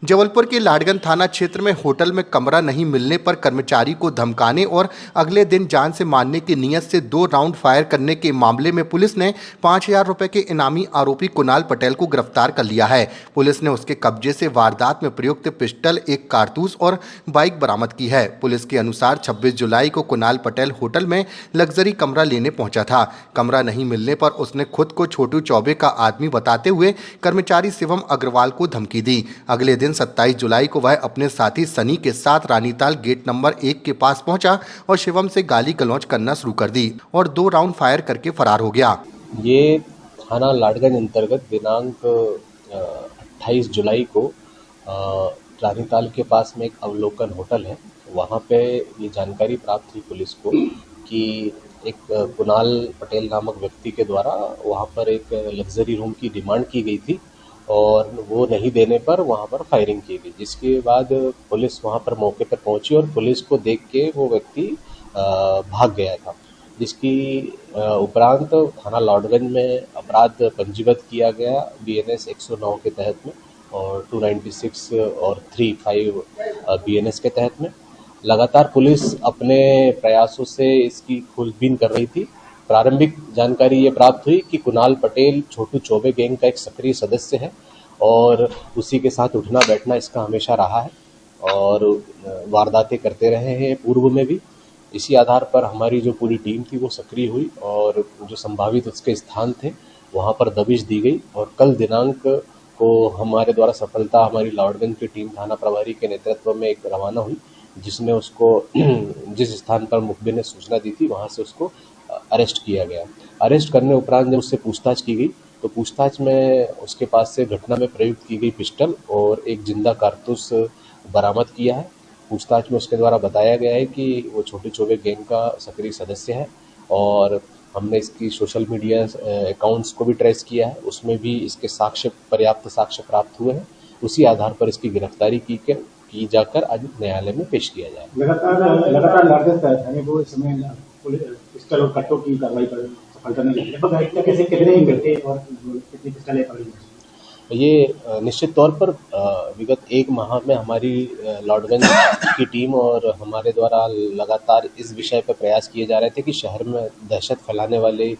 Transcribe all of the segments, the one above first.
जबलपुर के लाडगंज थाना क्षेत्र में होटल में कमरा नहीं मिलने पर कर्मचारी को धमकाने और अगले दिन जान से मारने की नीयत से 2 राउंड फायर करने के मामले में पुलिस ने 5,000 रुपए के इनामी आरोपी कुणाल पटेल को गिरफ्तार कर लिया है। पुलिस ने उसके कब्जे से वारदात में प्रयुक्त पिस्टल, एक कारतूस और बाइक बरामद की है। पुलिस के अनुसार 26 जुलाई को कुणाल पटेल होटल में लग्जरी कमरा लेने पहुंचा था। कमरा नहीं मिलने पर उसने खुद को छोटू चौबे का आदमी बताते हुए कर्मचारी शिवम अग्रवाल को धमकी दी। अगले दिन 27 जुलाई को वह अपने साथी सनी के साथ रानीताल गेट नंबर 1 के पास पहुंचा और शिवम से गाली गलौज करना शुरू कर दी और 2 राउंड फायर करके फरार हो गया। ये थाना लाडगंज अंतर्गत दिनांक 28 जुलाई को रानीताल के पास में एक अवलोकन होटल है, वहाँ पे ये जानकारी प्राप्त हुई पुलिस को कि एक कुणाल पटेल नामक व्यक्ति के द्वारा वहाँ पर एक लग्जरी रूम की डिमांड की गई थी और वो नहीं देने पर वहाँ पर फायरिंग की गई, जिसके बाद पुलिस वहाँ पर मौके पर पहुंची और पुलिस को देख के वो व्यक्ति भाग गया था, जिसकी उपरांत थाना लाडगंज में अपराध पंजीबद्ध किया गया BNS 109 के तहत में और 296 और 35 BNS के तहत में। लगातार पुलिस अपने प्रयासों से इसकी खोजबीन कर रही थी। प्रारंभिक जानकारी ये प्राप्त हुई कि कुणाल पटेल छोटू चौबे गैंग का एक सक्रिय सदस्य है और उसी के साथ उठना बैठना इसका हमेशा रहा है और वारदातें करते रहे हैं पूर्व में भी। इसी आधार पर हमारी जो पूरी टीम थी वो सक्रिय हुई और जो संभावित उसके स्थान थे वहाँ पर दबिश दी गई और कल दिनांक को हमारे द्वारा सफलता हमारी लाडगंज की टीम थाना प्रभारी के नेतृत्व में एक रवाना हुई, जिसने उसको जिस स्थान पर मुखबिर ने सूचना दी थी वहाँ से उसको अरेस्ट किया गया। अरेस्ट करने उपरांत जब उससे पूछताछ की गई तो पूछताछ में उसके पास से घटना में प्रयुक्त की गई पिस्टल और एक जिंदा कारतूस बरामद किया है। पूछताछ में उसके द्वारा बताया गया है कि वो छोटे चौबे गैंग का सक्रिय सदस्य है और हमने इसकी सोशल मीडिया अकाउंट्स को भी ट्रेस किया है, उसमें भी इसके पर्याप्त साक्ष्य प्राप्त हुए हैं। उसी आधार पर इसकी गिरफ्तारी की जाकर आज न्यायालय में पेश किया जाए। लगातार लाडगंज वो इस समय पिस्टल और कट्टों की कार्रवाई पर सफलता नहीं लगभग कैसे कितने ही घंटे और कितनी पिस्टलें पकड़ी? ये निश्चित तौर पर विगत 1 माह में हमारी लाडगंज की टीम और हमारे द्वारा लगातार इस विषय पर प्रयास किए जा रहे थे कि शहर में दहशत फैलाने वाले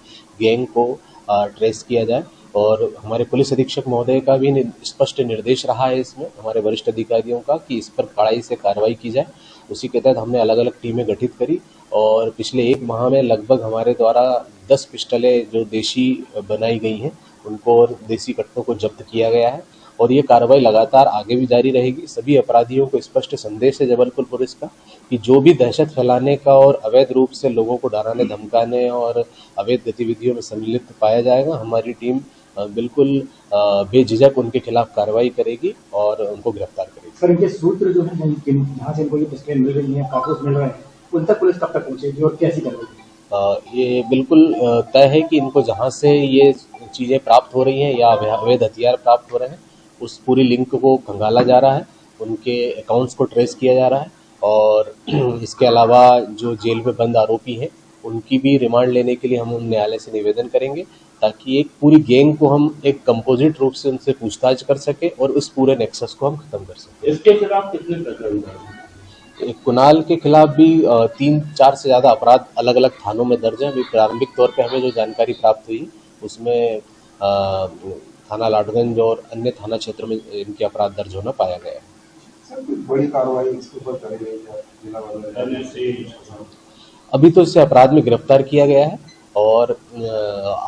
गैंग को ट्रेस किया जाए और हमारे पुलिस अधीक्षक महोदय का भी स्पष्ट निर्देश रहा है इसमें हमारे वरिष्ठ अधिकारियों का कि इस पर कड़ाई से कार्रवाई की जाए। उसी के तहत हमने अलग अलग टीमें गठित करी और पिछले 1 माह में लगभग हमारे द्वारा 10 पिस्टलें जो देशी बनाई गई हैं उनको और देसी कट्टों को जब्त किया गया है और ये कार्रवाई लगातार आगे भी जारी रहेगी। सभी अपराधियों को स्पष्ट संदेश है जबलपुर पुलिस का कि जो भी दहशत फैलाने का और अवैध रूप से लोगों को डराने धमकाने और अवैध गतिविधियों में सम्मिलित पाया जाएगा, हमारी टीम बिल्कुल बेझिझक उनके खिलाफ कार्रवाई करेगी और उनको गिरफ्तार करेगी। सर, इनके सूत्र जो है जहाँ से इनको ये पिस्टलें मिल रही हैं, कारतूस मिल रहे हैं, उन तक पुलिस कब तक पहुँचेगी और कैसी करेगी? ये बिल्कुल तय है कि इनको जहाँ से ये चीज़ें प्राप्त हो रही हैं या अवैध हथियार प्राप्त हो रहे हैं उस पूरी लिंक को खंगाला जा रहा है, उनके अकाउंट्स को ट्रेस किया जा रहा है और इसके अलावा जो जेल में बंद आरोपी हैं उनकी भी रिमांड लेने के लिए हम न्यायालय से निवेदन करेंगे ताकि एक पूरी गैंग को हम एक कंपोजिट रूप से उनसे पूछताछ कर सके और उस पूरे नेक्सस को हम खत्म कर सकें। इसके खिलाफ कितने प्रकरण दर्ज? कुणाल के खिलाफ भी 3-4 से ज़्यादा अपराध अलग अलग थानों में दर्ज हैं। अभी प्रारंभिक तौर पे हमें जो जानकारी प्राप्त हुई उसमें थाना लाडगंज और अन्य थाना क्षेत्र में इनके अपराध दर्ज होना पाया गया है। बड़ी कार्रवाई इसके ऊपर करी गई है? अभी तो इसे अपराध में गिरफ्तार किया गया है और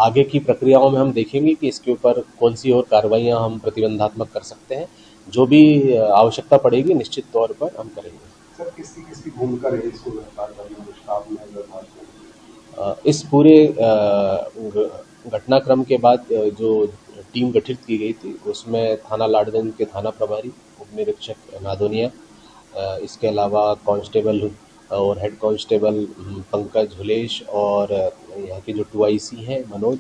आगे की प्रक्रियाओं में हम देखेंगे कि इसके ऊपर कौन सी और कार्रवाइयाँ हम प्रतिबंधात्मक कर सकते हैं। जो भी आवश्यकता पड़ेगी निश्चित तौर पर हम करेंगे। सर, किसकी भूमिका रही इसको गिरफ्तार करने में स्टाफ में? इस पूरे घटनाक्रम के बाद जो टीम गठित की गई थी उसमें थाना लाडगंज के थाना प्रभारी, उप निरीक्षक नादोनिया, इसके अलावा कांस्टेबल और हेड कांस्टेबल पंकज हुलेश और यहाँ के जो 2IC हैं मनोज,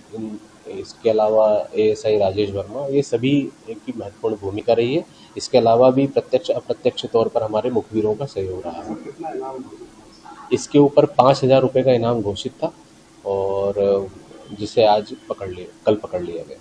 इसके अलावा ASI राजेश वर्मा, ये सभी की महत्वपूर्ण भूमिका रही है। इसके अलावा भी प्रत्यक्ष अप्रत्यक्ष तौर पर हमारे मुखबिरों का सहयोग रहा है। इसके ऊपर 5,000 रुपये का इनाम घोषित था और जिसे आज कल पकड़ लिया गया।